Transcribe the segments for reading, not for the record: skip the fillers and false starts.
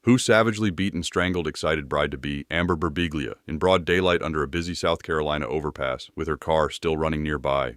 Who savagely beat and strangled excited bride-to-be Amber Berbiglia in broad daylight under a busy South Carolina overpass, with her car still running nearby?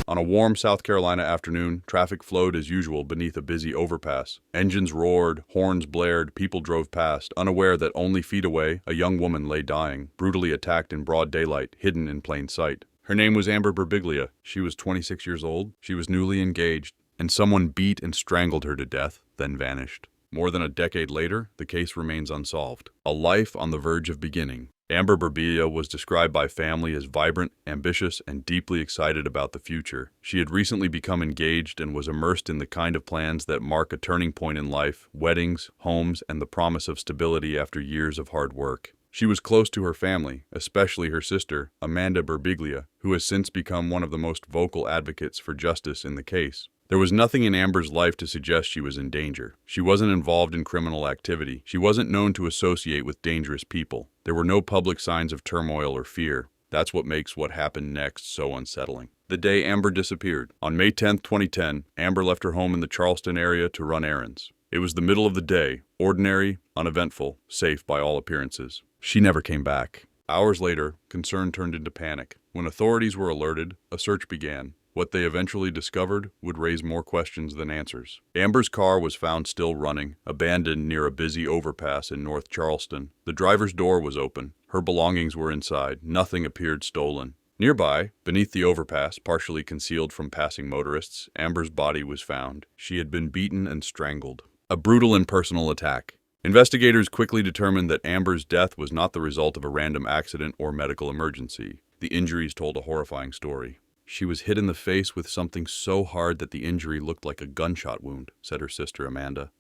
On a warm South Carolina afternoon, traffic flowed as usual beneath a busy overpass. Engines roared, horns blared, people drove past, unaware that only feet away, a young woman lay dying, brutally attacked in broad daylight, hidden in plain sight. Her name was Amber Berbiglia. She was 26 years old, she was newly engaged, and someone beat and strangled her to death, then vanished. More than a decade later, the case remains unsolved. A life on the verge of beginning. Amber Berbiglia was described by family as vibrant, ambitious, and deeply excited about the future. She had recently become engaged and was immersed in the kind of plans that mark a turning point in life: weddings, homes, and the promise of stability after years of hard work. She was close to her family, especially her sister, Amber Berbiglia, who has since become one of the most vocal advocates for justice in the case. There was nothing in Amber's life to suggest she was in danger. She wasn't involved in criminal activity. She wasn't known to associate with dangerous people. There were no public signs of turmoil or fear. That's what makes what happened next so unsettling. The day Amber disappeared. On May 10, 2010, Amber left her home in the Charleston area to run errands. It was the middle of the day, ordinary, uneventful, safe by all appearances. She never came back. Hours later, concern turned into panic. When authorities were alerted, a search began. What they eventually discovered would raise more questions than answers. Amber's car was found still running, abandoned near a busy overpass in North Charleston. The driver's door was open. Her belongings were inside. Nothing appeared stolen. Nearby, beneath the overpass, partially concealed from passing motorists, Amber's body was found. She had been beaten and strangled. A brutal and personal attack. Investigators quickly determined that Amber's death was not the result of a random accident or medical emergency. The injuries told a horrifying story. She was hit in the face with something so hard that the injury looked like a gunshot wound, said her sister Amanda.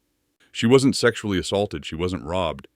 She wasn't sexually assaulted, she wasn't robbed.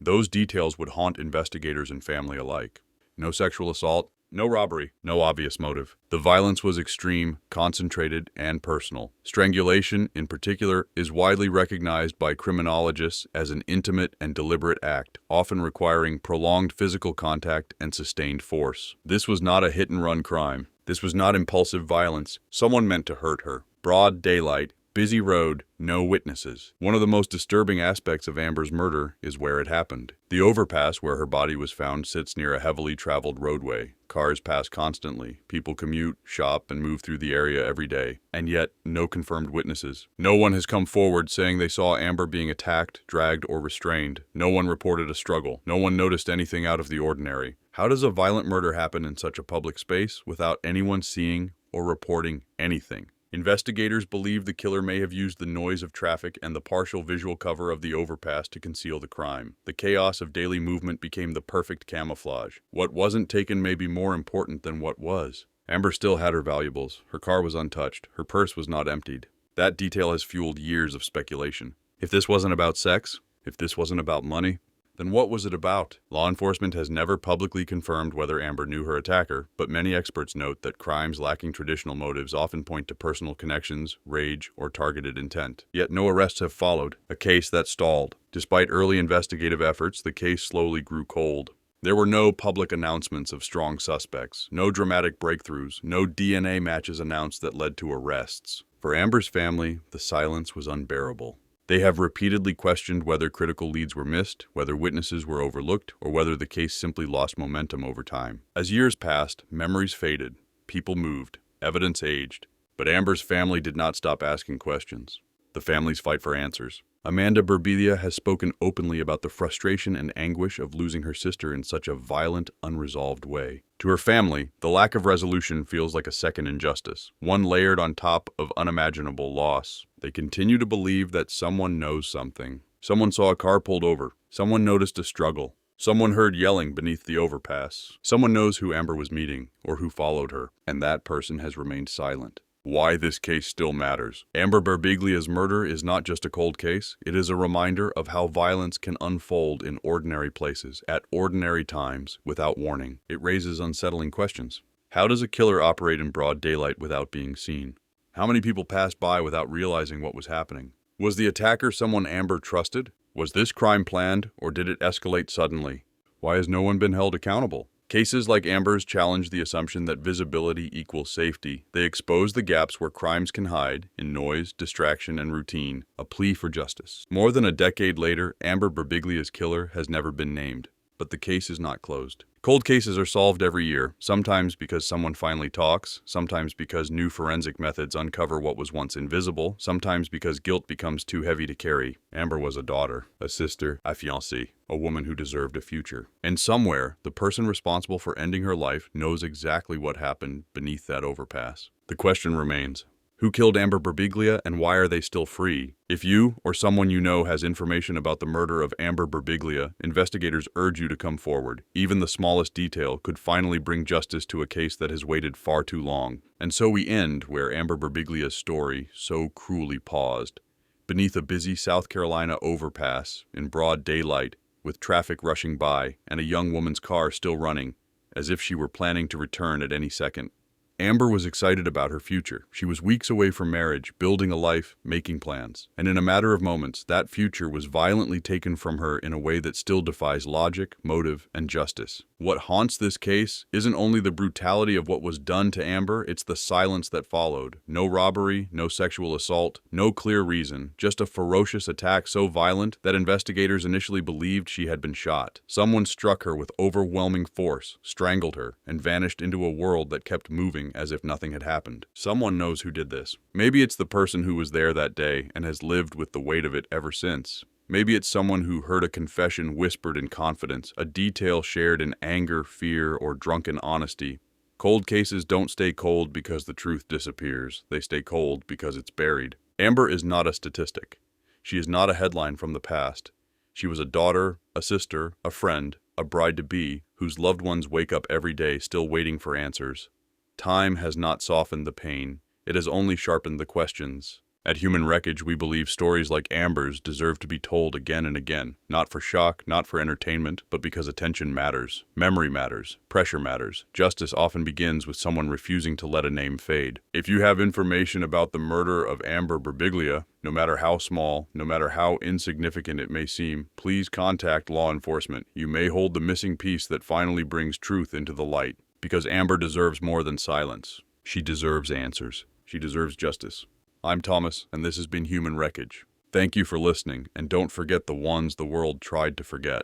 Those details would haunt investigators and family alike. No sexual assault, no robbery, no obvious motive. The violence was extreme, concentrated, and personal. Strangulation, in particular, is widely recognized by criminologists as an intimate and deliberate act, often requiring prolonged physical contact and sustained force. This was not a hit-and-run crime. This was not impulsive violence. Someone meant to hurt her. Broad daylight, busy road, no witnesses. One of the most disturbing aspects of Amber's murder is where it happened. The overpass where her body was found sits near a heavily traveled roadway. Cars pass constantly. People commute, shop, and move through the area every day. And yet, no confirmed witnesses. No one has come forward saying they saw Amber being attacked, dragged, or restrained. No one reported a struggle. No one noticed anything out of the ordinary. How does a violent murder happen in such a public space without anyone seeing or reporting anything? Investigators believe the killer may have used the noise of traffic and the partial visual cover of the overpass to conceal the crime. The chaos of daily movement became the perfect camouflage. What wasn't taken may be more important than what was. Amber still had her valuables. Her car was untouched. Her purse was not emptied. That detail has fueled years of speculation. If this wasn't about sex, if this wasn't about money, then what was it about? Law enforcement has never publicly confirmed whether Amber knew her attacker, but many experts note that crimes lacking traditional motives often point to personal connections, rage, or targeted intent. Yet no arrests have followed, a case that stalled. Despite early investigative efforts, the case slowly grew cold. There were no public announcements of strong suspects, no dramatic breakthroughs, no DNA matches announced that led to arrests. For Amber's family, the silence was unbearable. They have repeatedly questioned whether critical leads were missed, whether witnesses were overlooked, or whether the case simply lost momentum over time. As years passed, memories faded, people moved, evidence aged, but Amber's family did not stop asking questions. The family's fight for answers. Amber Berbiglia has spoken openly about the frustration and anguish of losing her sister in such a violent, unresolved way. To her family, the lack of resolution feels like a second injustice, one layered on top of unimaginable loss. They continue to believe that someone knows something. Someone saw a car pulled over. Someone noticed a struggle. Someone heard yelling beneath the overpass. Someone knows who Amber was meeting or who followed her, and that person has remained silent. why this case still matters. Amber Berbiglia's murder is not just a cold case, it is a reminder of how violence can unfold in ordinary places, at ordinary times, without warning. It raises unsettling questions. How does a killer operate in broad daylight without being seen? How many people passed by without realizing what was happening? Was the attacker someone Amber trusted? Was this crime planned, or did it escalate suddenly? Why has no one been held accountable? Cases like Amber's challenge the assumption that visibility equals safety. They expose the gaps where crimes can hide, in noise, distraction, and routine, a plea for justice. More than a decade later, Amber Berbiglia's killer has never been named, but the case is not closed. Cold cases are solved every year, sometimes because someone finally talks, sometimes because new forensic methods uncover what was once invisible, sometimes because guilt becomes too heavy to carry. Amber was a daughter, a sister, a fiancée, a woman who deserved a future. And somewhere, the person responsible for ending her life knows exactly what happened beneath that overpass. The question remains, who killed Amber Berbiglia and why are they still free? If you or someone you know has information about the murder of Amber Berbiglia, investigators urge you to come forward. Even the smallest detail could finally bring justice to a case that has waited far too long. And so we end where Amber Berbiglia's story so cruelly paused. Beneath a busy South Carolina overpass, in broad daylight, with traffic rushing by and a young woman's car still running, as if she were planning to return at any second. Amber was excited about her future. She was weeks away from marriage, building a life, making plans. And in a matter of moments, that future was violently taken from her in a way that still defies logic, motive, and justice. What haunts this case isn't only the brutality of what was done to Amber, it's the silence that followed. No robbery, no sexual assault, no clear reason, just a ferocious attack so violent that investigators initially believed she had been shot. Someone struck her with overwhelming force, strangled her, and vanished into a world that kept moving as if nothing had happened. Someone knows who did this. Maybe it's the person who was there that day and has lived with the weight of it ever since. Maybe it's someone who heard a confession whispered in confidence, a detail shared in anger, fear, or drunken honesty. Cold cases don't stay cold because the truth disappears. They stay cold because it's buried. Amber is not a statistic. She is not a headline from the past. She was a daughter, a sister, a friend, a bride-to-be, whose loved ones wake up every day still waiting for answers. Time has not softened the pain. It has only sharpened the questions. At Human Wreckage, we believe stories like Amber's deserve to be told again and again, not for shock, not for entertainment, but because attention matters. Memory matters. Pressure matters. Justice often begins with someone refusing to let a name fade. If you have information about the murder of Amber Berbiglia, no matter how small, no matter how insignificant it may seem, please contact law enforcement. You may hold the missing piece that finally brings truth into the light. Because Amber deserves more than silence. She deserves answers. She deserves justice. I'm Thomas, and this has been Human Wreckage. Thank you for listening, and don't forget the ones the world tried to forget.